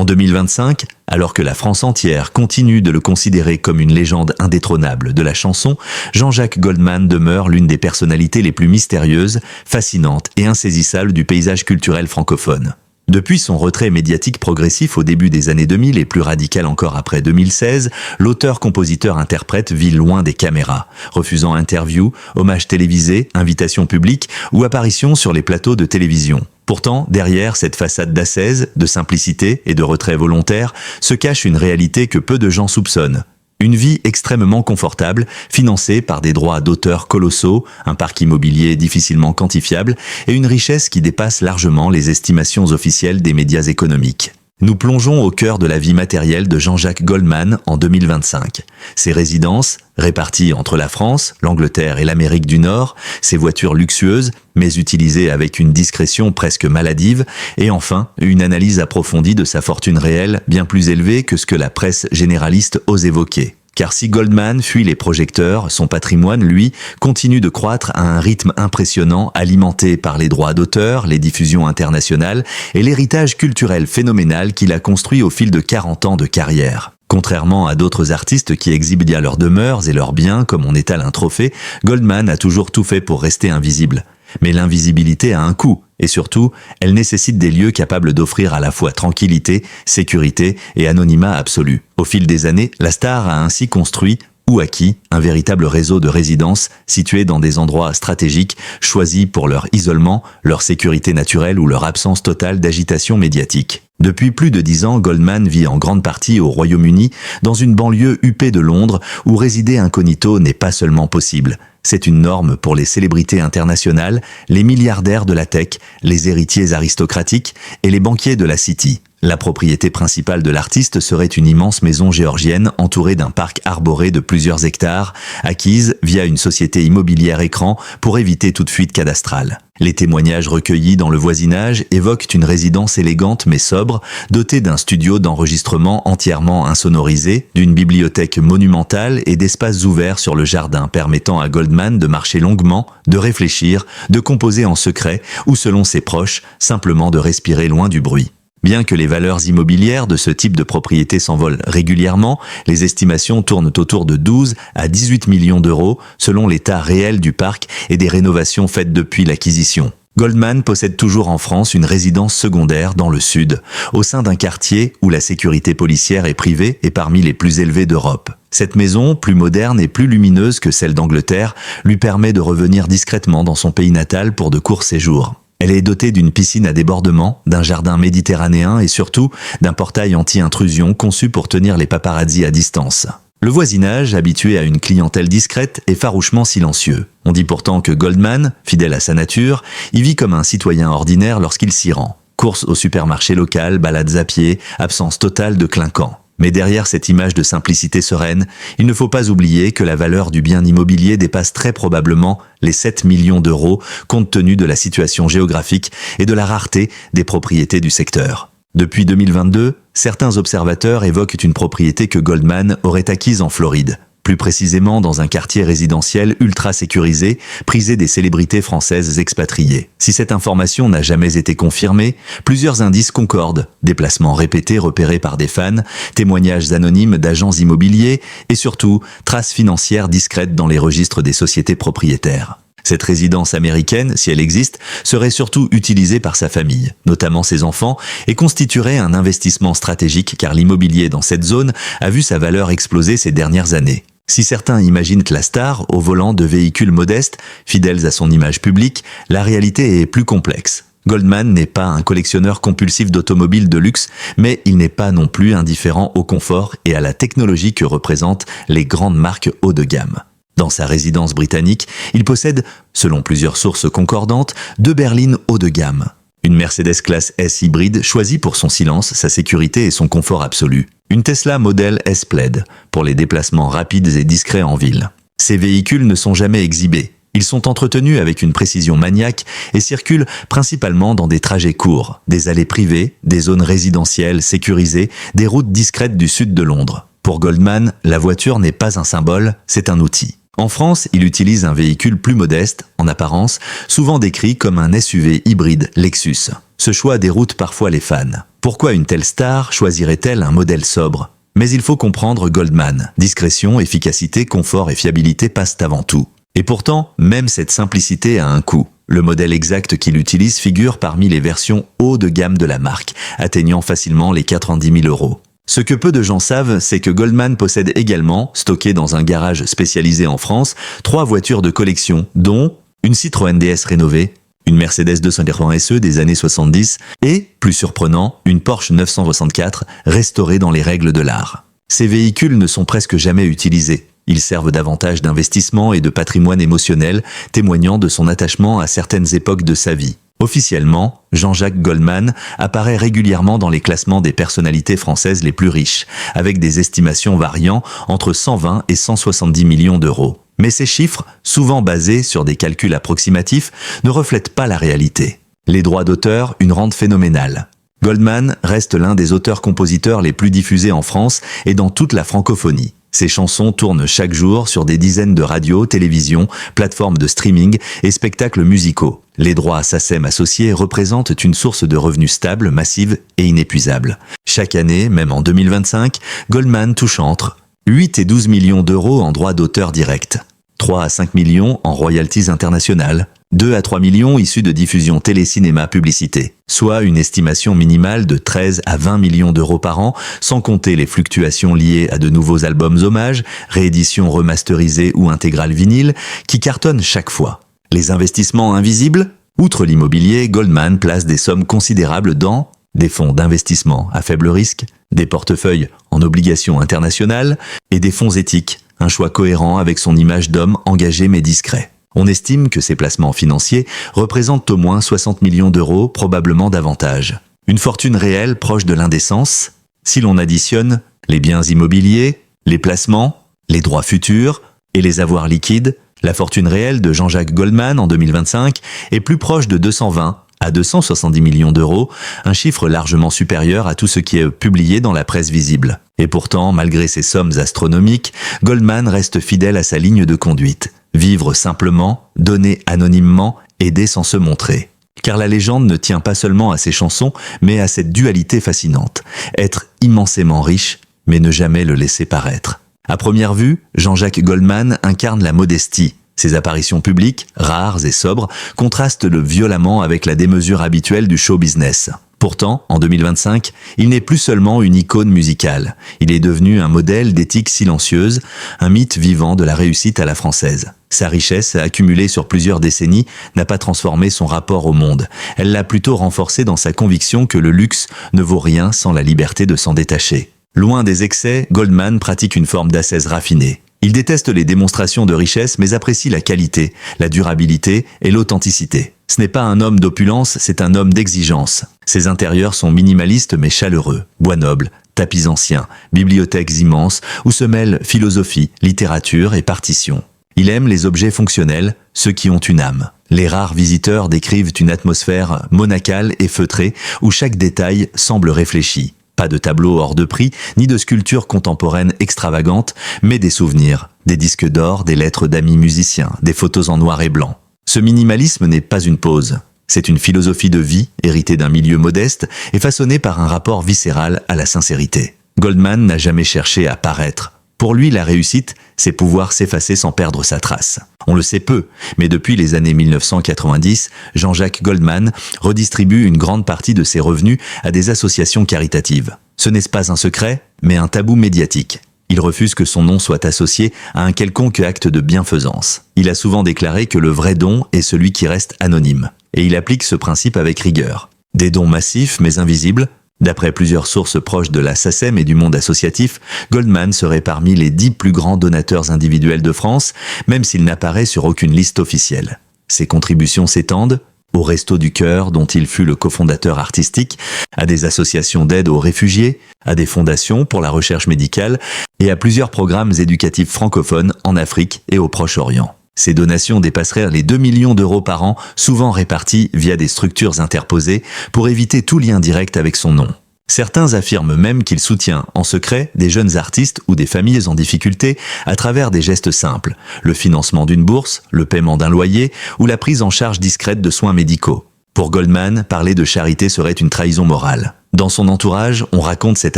En 2025, alors que la France entière continue de le considérer comme une légende indétrônable de la chanson, Jean-Jacques Goldman demeure l'une des personnalités les plus mystérieuses, fascinantes et insaisissables du paysage culturel francophone. Depuis son retrait médiatique progressif au début des années 2000 et plus radical encore après 2016, l'auteur-compositeur-interprète vit loin des caméras, refusant interviews, hommages télévisés, invitations publiques ou apparitions sur les plateaux de télévision. Pourtant, derrière cette façade d'ascèse, de simplicité et de retrait volontaire, se cache une réalité que peu de gens soupçonnent. Une vie extrêmement confortable, financée par des droits d'auteur colossaux, un parc immobilier difficilement quantifiable et une richesse qui dépasse largement les estimations officielles des médias économiques. Nous plongeons au cœur de la vie matérielle de Jean-Jacques Goldman en 2025. Ses résidences, réparties entre la France, l'Angleterre et l'Amérique du Nord, ses voitures luxueuses, mais utilisées avec une discrétion presque maladive, et enfin, une analyse approfondie de sa fortune réelle, bien plus élevée que ce que la presse généraliste ose évoquer. Car si Goldman fuit les projecteurs, son patrimoine, lui, continue de croître à un rythme impressionnant, alimenté par les droits d'auteur, les diffusions internationales et l'héritage culturel phénoménal qu'il a construit au fil de 40 ans de carrière. Contrairement à d'autres artistes qui exhibent bien leurs demeures et leurs biens comme on étale un trophée, Goldman a toujours tout fait pour rester invisible. Mais l'invisibilité a un coût, et surtout, elle nécessite des lieux capables d'offrir à la fois tranquillité, sécurité et anonymat absolu. Au fil des années, la star a ainsi construit ou acquis un véritable réseau de résidences situées dans des endroits stratégiques choisis pour leur isolement, leur sécurité naturelle ou leur absence totale d'agitation médiatique. Depuis plus de 10 ans, Goldman vit en grande partie au Royaume-Uni, dans une banlieue huppée de Londres, où résider incognito n'est pas seulement possible. C'est une norme pour les célébrités internationales, les milliardaires de la tech, les héritiers aristocratiques et les banquiers de la City. La propriété principale de l'artiste serait une immense maison géorgienne entourée d'un parc arboré de plusieurs hectares, acquise via une société immobilière écran pour éviter toute fuite cadastrale. Les témoignages recueillis dans le voisinage évoquent une résidence élégante mais sobre, dotée d'un studio d'enregistrement entièrement insonorisé, d'une bibliothèque monumentale et d'espaces ouverts sur le jardin permettant à Goldman de marcher longuement, de réfléchir, de composer en secret ou selon ses proches, simplement de respirer loin du bruit. Bien que les valeurs immobilières de ce type de propriété s'envolent régulièrement, les estimations tournent autour de 12 à 18 millions d'euros selon l'état réel du parc et des rénovations faites depuis l'acquisition. Goldman possède toujours en France une résidence secondaire dans le sud, au sein d'un quartier où la sécurité policière et privée est parmi les plus élevées d'Europe. Cette maison, plus moderne et plus lumineuse que celle d'Angleterre, lui permet de revenir discrètement dans son pays natal pour de courts séjours. Elle est dotée d'une piscine à débordement, d'un jardin méditerranéen et surtout d'un portail anti-intrusion conçu pour tenir les paparazzis à distance. Le voisinage, habitué à une clientèle discrète, est farouchement silencieux. On dit pourtant que Goldman, fidèle à sa nature, y vit comme un citoyen ordinaire lorsqu'il s'y rend. Courses au supermarché local, balades à pied, absence totale de clinquant. Mais derrière cette image de simplicité sereine, il ne faut pas oublier que la valeur du bien immobilier dépasse très probablement les 7 millions d'euros compte tenu de la situation géographique et de la rareté des propriétés du secteur. Depuis 2022, certains observateurs évoquent une propriété que Goldman aurait acquise en Floride. Plus précisément dans un quartier résidentiel ultra sécurisé, prisé des célébrités françaises expatriées. Si cette information n'a jamais été confirmée, plusieurs indices concordent. Déplacements répétés repérés par des fans, témoignages anonymes d'agents immobiliers et surtout, traces financières discrètes dans les registres des sociétés propriétaires. Cette résidence américaine, si elle existe, serait surtout utilisée par sa famille, notamment ses enfants, et constituerait un investissement stratégique car l'immobilier dans cette zone a vu sa valeur exploser ces dernières années. Si certains imaginent la star au volant de véhicules modestes, fidèles à son image publique, la réalité est plus complexe. Goldman n'est pas un collectionneur compulsif d'automobiles de luxe, mais il n'est pas non plus indifférent au confort et à la technologie que représentent les grandes marques haut de gamme. Dans sa résidence britannique, il possède, selon plusieurs sources concordantes, 2 berlines haut de gamme. Une Mercedes classe S hybride choisie pour son silence, sa sécurité et son confort absolu. Une Tesla Model S Plaid pour les déplacements rapides et discrets en ville. Ces véhicules ne sont jamais exhibés. Ils sont entretenus avec une précision maniaque et circulent principalement dans des trajets courts, des allées privées, des zones résidentielles sécurisées, des routes discrètes du sud de Londres. Pour Goldman, la voiture n'est pas un symbole, c'est un outil. En France, il utilise un véhicule plus modeste, en apparence, souvent décrit comme un SUV hybride Lexus. Ce choix déroute parfois les fans. Pourquoi une telle star choisirait-elle un modèle sobre ? Mais il faut comprendre Goldman. Discrétion, efficacité, confort et fiabilité passent avant tout. Et pourtant, même cette simplicité a un coût. Le modèle exact qu'il utilise figure parmi les versions haut de gamme de la marque, atteignant facilement les 90 000 €. Ce que peu de gens savent, c'est que Goldman possède également, stockées dans un garage spécialisé en France, 3 voitures de collection, dont une Citroën DS rénovée, une Mercedes 280 SE des années 70 et, plus surprenant, une Porsche 964 restaurée dans les règles de l'art. Ces véhicules ne sont presque jamais utilisés. Ils servent davantage d'investissement et de patrimoine émotionnel, témoignant de son attachement à certaines époques de sa vie. Officiellement, Jean-Jacques Goldman apparaît régulièrement dans les classements des personnalités françaises les plus riches, avec des estimations variant entre 120 et 170 millions d'euros. Mais ces chiffres, souvent basés sur des calculs approximatifs, ne reflètent pas la réalité. Les droits d'auteur, une rente phénoménale. Goldman reste l'un des auteurs-compositeurs les plus diffusés en France et dans toute la francophonie. Ses chansons tournent chaque jour sur des dizaines de radios, télévisions, plateformes de streaming et spectacles musicaux. Les droits SACEM associés représentent une source de revenus stable, massive et inépuisable. Chaque année, même en 2025, Goldman touche entre 8 et 12 millions d'euros en droits d'auteur directs, 3 à 5 millions en royalties internationales, 2 à 3 millions issus de diffusion télé-cinéma publicité, soit une estimation minimale de 13 à 20 millions d'euros par an, sans compter les fluctuations liées à de nouveaux albums hommages, rééditions remasterisées ou intégrales vinyle, qui cartonnent chaque fois. Les investissements invisibles ? Outre l'immobilier, Goldman place des sommes considérables dans des fonds d'investissement à faible risque, des portefeuilles en obligations internationales et des fonds éthiques, un choix cohérent avec son image d'homme engagé mais discret. On estime que ces placements financiers représentent au moins 60 millions d'euros, probablement davantage. Une fortune réelle proche de l'indécence, si l'on additionne les biens immobiliers, les placements, les droits futurs et les avoirs liquides, la fortune réelle de Jean-Jacques Goldman en 2025 est plus proche de 220 à 270 millions d'euros, un chiffre largement supérieur à tout ce qui est publié dans la presse visible. Et pourtant, malgré ces sommes astronomiques, Goldman reste fidèle à sa ligne de conduite. Vivre simplement, donner anonymement, aider sans se montrer. Car la légende ne tient pas seulement à ses chansons, mais à cette dualité fascinante. Être immensément riche, mais ne jamais le laisser paraître. À première vue, Jean-Jacques Goldman incarne la modestie. Ses apparitions publiques, rares et sobres, contrastent violemment avec la démesure habituelle du show business. Pourtant, en 2025, il n'est plus seulement une icône musicale. Il est devenu un modèle d'éthique silencieuse, un mythe vivant de la réussite à la française. Sa richesse, accumulée sur plusieurs décennies, n'a pas transformé son rapport au monde. Elle l'a plutôt renforcé dans sa conviction que le luxe ne vaut rien sans la liberté de s'en détacher. Loin des excès, Goldman pratique une forme d'ascèse raffinée. Il déteste les démonstrations de richesse mais apprécie la qualité, la durabilité et l'authenticité. Ce n'est pas un homme d'opulence, c'est un homme d'exigence. Ses intérieurs sont minimalistes mais chaleureux, bois noble, tapis anciens, bibliothèques immenses où se mêlent philosophie, littérature et partition. Il aime les objets fonctionnels, ceux qui ont une âme. Les rares visiteurs décrivent une atmosphère monacale et feutrée où chaque détail semble réfléchi. Pas de tableaux hors de prix, ni de sculptures contemporaines extravagantes, mais des souvenirs, des disques d'or, des lettres d'amis musiciens, des photos en noir et blanc. Ce minimalisme n'est pas une pose. C'est une philosophie de vie, héritée d'un milieu modeste et façonnée par un rapport viscéral à la sincérité. Goldman n'a jamais cherché à paraître. Pour lui, la réussite, c'est pouvoir s'effacer sans perdre sa trace. On le sait peu, mais depuis les années 1990, Jean-Jacques Goldman redistribue une grande partie de ses revenus à des associations caritatives. Ce n'est pas un secret, mais un tabou médiatique. Il refuse que son nom soit associé à un quelconque acte de bienfaisance. Il a souvent déclaré que le vrai don est celui qui reste anonyme. Et il applique ce principe avec rigueur. Des dons massifs mais invisibles. D'après plusieurs sources proches de la SACEM et du monde associatif, Goldman serait parmi les 10 plus grands donateurs individuels de France, même s'il n'apparaît sur aucune liste officielle. Ses contributions s'étendent au Resto du Cœur, dont il fut le cofondateur artistique, à des associations d'aide aux réfugiés, à des fondations pour la recherche médicale et à plusieurs programmes éducatifs francophones en Afrique et au Proche-Orient. Ces donations dépasseraient les 2 millions d'euros par an, souvent répartis via des structures interposées pour éviter tout lien direct avec son nom. Certains affirment même qu'il soutient, en secret, des jeunes artistes ou des familles en difficulté à travers des gestes simples, le financement d'une bourse, le paiement d'un loyer ou la prise en charge discrète de soins médicaux. Pour Goldman, parler de charité serait une trahison morale. Dans son entourage, on raconte cette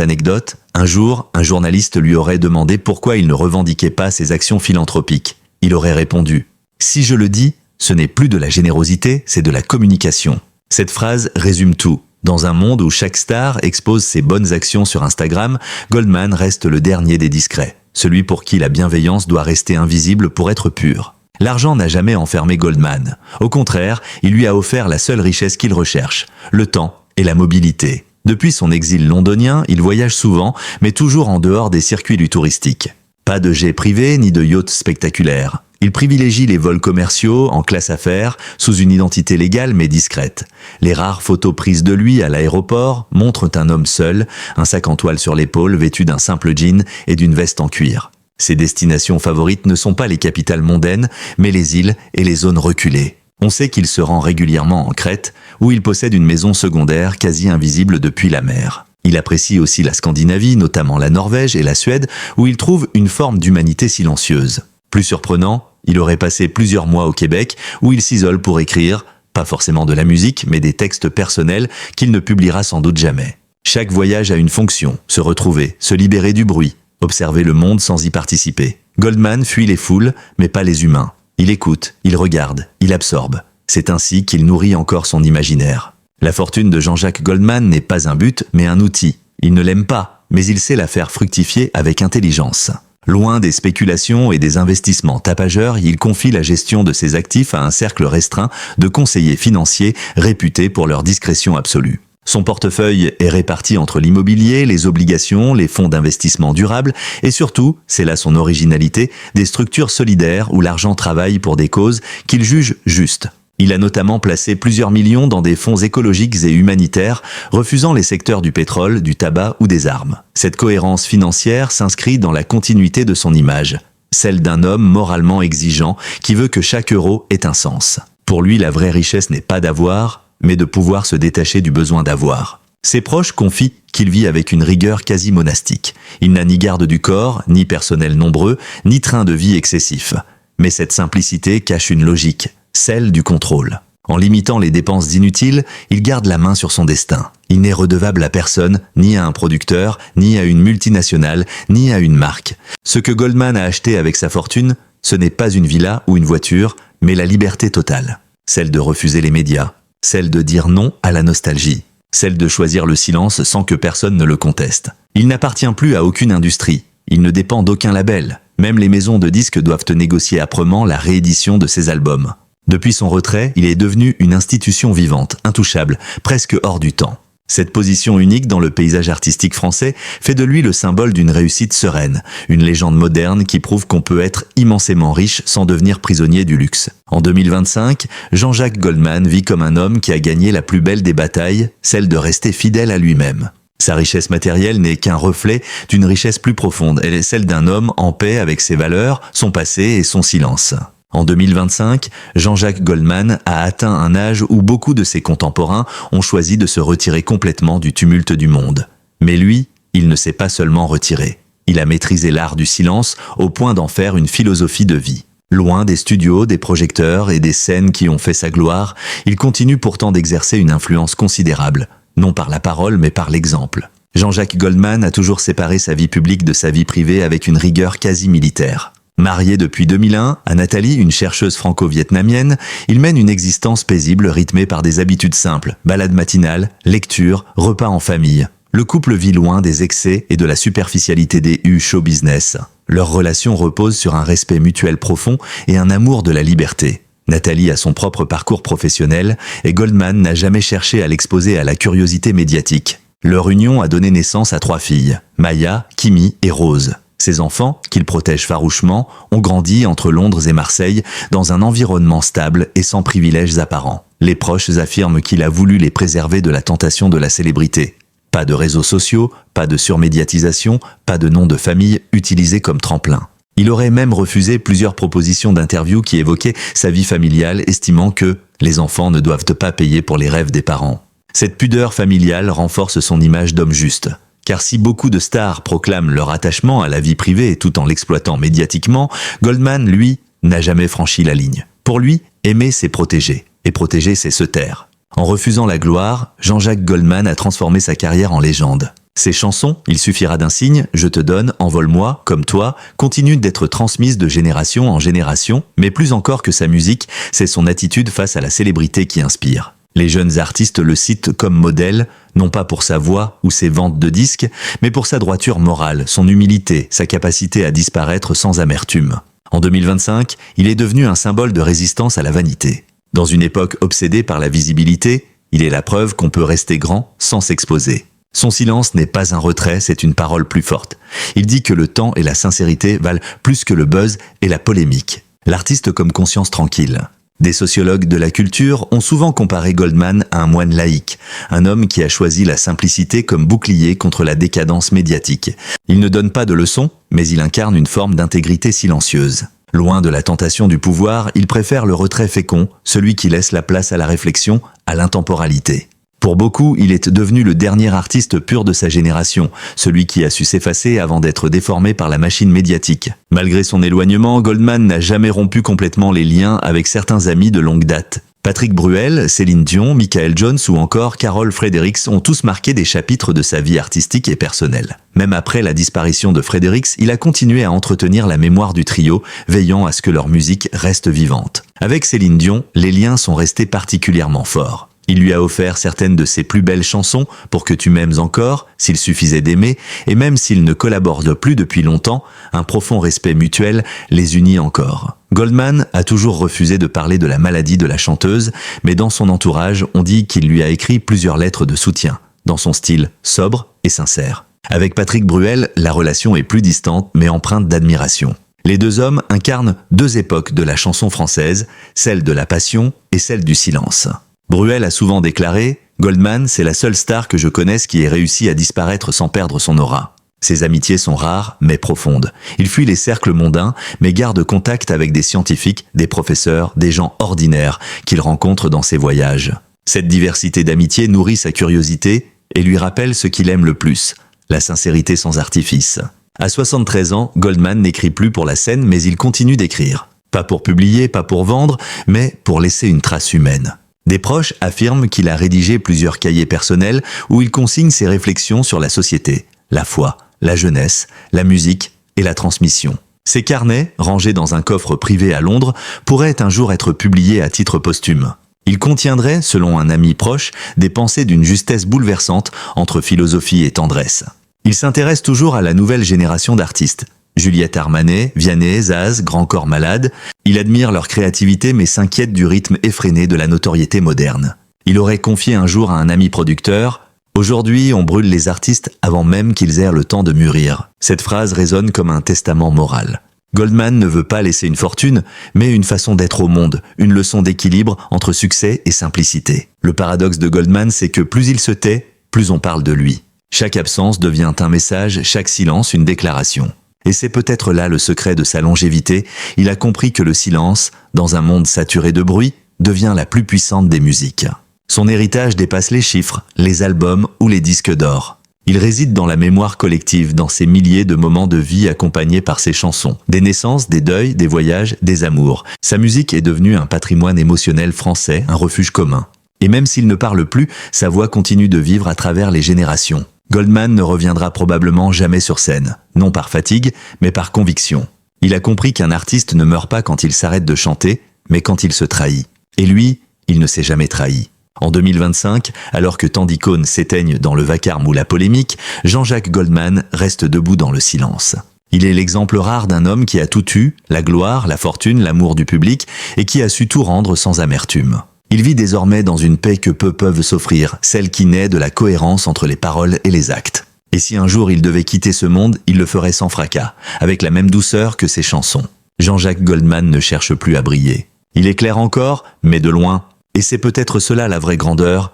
anecdote. Un jour, un journaliste lui aurait demandé pourquoi il ne revendiquait pas ses actions philanthropiques. Il aurait répondu « Si je le dis, ce n'est plus de la générosité, c'est de la communication ». Cette phrase résume tout. Dans un monde où chaque star expose ses bonnes actions sur Instagram, Goldman reste le dernier des discrets, celui pour qui la bienveillance doit rester invisible pour être pure. L'argent n'a jamais enfermé Goldman. Au contraire, il lui a offert la seule richesse qu'il recherche, le temps et la mobilité. Depuis son exil londonien, il voyage souvent, mais toujours en dehors des circuits touristiques. Pas de jets privés ni de yachts spectaculaires. Il privilégie les vols commerciaux, en classe affaires, sous une identité légale mais discrète. Les rares photos prises de lui à l'aéroport montrent un homme seul, un sac en toile sur l'épaule vêtu d'un simple jean et d'une veste en cuir. Ses destinations favorites ne sont pas les capitales mondaines, mais les îles et les zones reculées. On sait qu'il se rend régulièrement en Crète, où il possède une maison secondaire quasi invisible depuis la mer. Il apprécie aussi la Scandinavie, notamment la Norvège et la Suède, où il trouve une forme d'humanité silencieuse. Plus surprenant, il aurait passé plusieurs mois au Québec, où il s'isole pour écrire, pas forcément de la musique, mais des textes personnels qu'il ne publiera sans doute jamais. Chaque voyage a une fonction, se retrouver, se libérer du bruit, observer le monde sans y participer. Goldman fuit les foules, mais pas les humains. Il écoute, il regarde, il absorbe. C'est ainsi qu'il nourrit encore son imaginaire. La fortune de Jean-Jacques Goldman n'est pas un but, mais un outil. Il ne l'aime pas, mais il sait la faire fructifier avec intelligence. Loin des spéculations et des investissements tapageurs, il confie la gestion de ses actifs à un cercle restreint de conseillers financiers réputés pour leur discrétion absolue. Son portefeuille est réparti entre l'immobilier, les obligations, les fonds d'investissement durables et surtout, c'est là son originalité, des structures solidaires où l'argent travaille pour des causes qu'il juge justes. Il a notamment placé plusieurs millions dans des fonds écologiques et humanitaires, refusant les secteurs du pétrole, du tabac ou des armes. Cette cohérence financière s'inscrit dans la continuité de son image, celle d'un homme moralement exigeant qui veut que chaque euro ait un sens. Pour lui, la vraie richesse n'est pas d'avoir, mais de pouvoir se détacher du besoin d'avoir. Ses proches confient qu'il vit avec une rigueur quasi monastique. Il n'a ni garde du corps, ni personnel nombreux, ni train de vie excessif. Mais cette simplicité cache une logique, celle du contrôle. En limitant les dépenses inutiles, il garde la main sur son destin. Il n'est redevable à personne, ni à un producteur, ni à une multinationale, ni à une marque. Ce que Goldman a acheté avec sa fortune, ce n'est pas une villa ou une voiture, mais la liberté totale. Celle de refuser les médias, celle de dire non à la nostalgie, celle de choisir le silence sans que personne ne le conteste. Il n'appartient plus à aucune industrie, il ne dépend d'aucun label. Même les maisons de disques doivent négocier âprement la réédition de ses albums. Depuis son retrait, il est devenu une institution vivante, intouchable, presque hors du temps. Cette position unique dans le paysage artistique français fait de lui le symbole d'une réussite sereine, une légende moderne qui prouve qu'on peut être immensément riche sans devenir prisonnier du luxe. En 2025, Jean-Jacques Goldman vit comme un homme qui a gagné la plus belle des batailles, celle de rester fidèle à lui-même. Sa richesse matérielle n'est qu'un reflet d'une richesse plus profonde, elle est celle d'un homme en paix avec ses valeurs, son passé et son silence. En 2025, Jean-Jacques Goldman a atteint un âge où beaucoup de ses contemporains ont choisi de se retirer complètement du tumulte du monde. Mais lui, il ne s'est pas seulement retiré. Il a maîtrisé l'art du silence au point d'en faire une philosophie de vie. Loin des studios, des projecteurs et des scènes qui ont fait sa gloire, il continue pourtant d'exercer une influence considérable, non par la parole mais par l'exemple. Jean-Jacques Goldman a toujours séparé sa vie publique de sa vie privée avec une rigueur quasi militaire. Marié depuis 2001 à Nathalie, une chercheuse franco-vietnamienne, il mène une existence paisible rythmée par des habitudes simples, balades matinales, lectures, repas en famille. Le couple vit loin des excès et de la superficialité des show business. Leur relation repose sur un respect mutuel profond et un amour de la liberté. Nathalie a son propre parcours professionnel et Goldman n'a jamais cherché à l'exposer à la curiosité médiatique. Leur union a donné naissance à 3 filles, Maya, Kimi et Rose. Ces enfants, qu'il protège farouchement, ont grandi entre Londres et Marseille dans un environnement stable et sans privilèges apparents. Les proches affirment qu'il a voulu les préserver de la tentation de la célébrité. Pas de réseaux sociaux, pas de surmédiatisation, pas de nom de famille utilisé comme tremplin. Il aurait même refusé plusieurs propositions d'interview qui évoquaient sa vie familiale, estimant que les enfants ne doivent pas payer pour les rêves des parents. Cette pudeur familiale renforce son image d'homme juste. Car si beaucoup de stars proclament leur attachement à la vie privée tout en l'exploitant médiatiquement, Goldman, lui, n'a jamais franchi la ligne. Pour lui, aimer c'est protéger, et protéger c'est se taire. En refusant la gloire, Jean-Jacques Goldman a transformé sa carrière en légende. Ses chansons, Il suffira d'un signe, Je te donne, Envole-moi, Comme toi, continuent d'être transmises de génération en génération, mais plus encore que sa musique, c'est son attitude face à la célébrité qui inspire. Les jeunes artistes le citent comme modèle, non pas pour sa voix ou ses ventes de disques, mais pour sa droiture morale, son humilité, sa capacité à disparaître sans amertume. En 2025, il est devenu un symbole de résistance à la vanité. Dans une époque obsédée par la visibilité, il est la preuve qu'on peut rester grand sans s'exposer. Son silence n'est pas un retrait, c'est une parole plus forte. Il dit que le temps et la sincérité valent plus que le buzz et la polémique. L'artiste comme conscience tranquille. Des sociologues de la culture ont souvent comparé Goldman à un moine laïque, un homme qui a choisi la simplicité comme bouclier contre la décadence médiatique. Il ne donne pas de leçons, mais il incarne une forme d'intégrité silencieuse. Loin de la tentation du pouvoir, il préfère le retrait fécond, celui qui laisse la place à la réflexion, à l'intemporalité. Pour beaucoup, il est devenu le dernier artiste pur de sa génération, celui qui a su s'effacer avant d'être déformé par la machine médiatique. Malgré son éloignement, Goldman n'a jamais rompu complètement les liens avec certains amis de longue date. Patrick Bruel, Céline Dion, Michael Jones ou encore Carol Fredericks ont tous marqué des chapitres de sa vie artistique et personnelle. Même après la disparition de Fredericks, il a continué à entretenir la mémoire du trio, veillant à ce que leur musique reste vivante. Avec Céline Dion, les liens sont restés particulièrement forts. Il lui a offert certaines de ses plus belles chansons, Pour que tu m'aimes encore, S'il suffisait d'aimer, et même s'ils ne collaborent plus depuis longtemps, un profond respect mutuel les unit encore. Goldman a toujours refusé de parler de la maladie de la chanteuse, mais dans son entourage, on dit qu'il lui a écrit plusieurs lettres de soutien, dans son style sobre et sincère. Avec Patrick Bruel, la relation est plus distante, mais empreinte d'admiration. Les deux hommes incarnent deux époques de la chanson française, celle de la passion et celle du silence. Bruel a souvent déclaré « Goldman, c'est la seule star que je connaisse qui ait réussi à disparaître sans perdre son aura. Ses amitiés sont rares, mais profondes. Il fuit les cercles mondains, mais garde contact avec des scientifiques, des professeurs, des gens ordinaires qu'il rencontre dans ses voyages. Cette diversité d'amitiés nourrit sa curiosité et lui rappelle ce qu'il aime le plus, la sincérité sans artifice. À 73 ans, Goldman n'écrit plus pour la scène, mais il continue d'écrire. Pas pour publier, pas pour vendre, mais pour laisser une trace humaine. Des proches affirment qu'il a rédigé plusieurs cahiers personnels où il consigne ses réflexions sur la société, la foi, la jeunesse, la musique et la transmission. Ces carnets, rangés dans un coffre privé à Londres, pourraient un jour être publiés à titre posthume. Ils contiendraient, selon un ami proche, des pensées d'une justesse bouleversante entre philosophie et tendresse. Il s'intéresse toujours à la nouvelle génération d'artistes. Juliette Armanet, Vianney, Zaz, Grand Corps Malade, il admire leur créativité mais s'inquiète du rythme effréné de la notoriété moderne. Il aurait confié un jour à un ami producteur « Aujourd'hui, on brûle les artistes avant même qu'ils aient le temps de mûrir ». Cette phrase résonne comme un testament moral. Goldman ne veut pas laisser une fortune, mais une façon d'être au monde, une leçon d'équilibre entre succès et simplicité. Le paradoxe de Goldman, c'est que plus il se tait, plus on parle de lui. Chaque absence devient un message, chaque silence une déclaration. Et c'est peut-être là le secret de sa longévité, il a compris que le silence, dans un monde saturé de bruit, devient la plus puissante des musiques. Son héritage dépasse les chiffres, les albums ou les disques d'or. Il réside dans la mémoire collective, dans ces milliers de moments de vie accompagnés par ses chansons. Des naissances, des deuils, des voyages, des amours. Sa musique est devenue un patrimoine émotionnel français, un refuge commun. Et même s'il ne parle plus, sa voix continue de vivre à travers les générations. Goldman ne reviendra probablement jamais sur scène, non par fatigue, mais par conviction. Il a compris qu'un artiste ne meurt pas quand il s'arrête de chanter, mais quand il se trahit. Et lui, il ne s'est jamais trahi. En 2025, alors que tant d'icônes s'éteignent dans le vacarme ou la polémique, Jean-Jacques Goldman reste debout dans le silence. Il est l'exemple rare d'un homme qui a tout eu, la gloire, la fortune, l'amour du public, et qui a su tout rendre sans amertume. Il vit désormais dans une paix que peu peuvent s'offrir, celle qui naît de la cohérence entre les paroles et les actes. Et si un jour il devait quitter ce monde, il le ferait sans fracas, avec la même douceur que ses chansons. Jean-Jacques Goldman ne cherche plus à briller. Il éclaire encore, mais de loin, et c'est peut-être cela la vraie grandeur,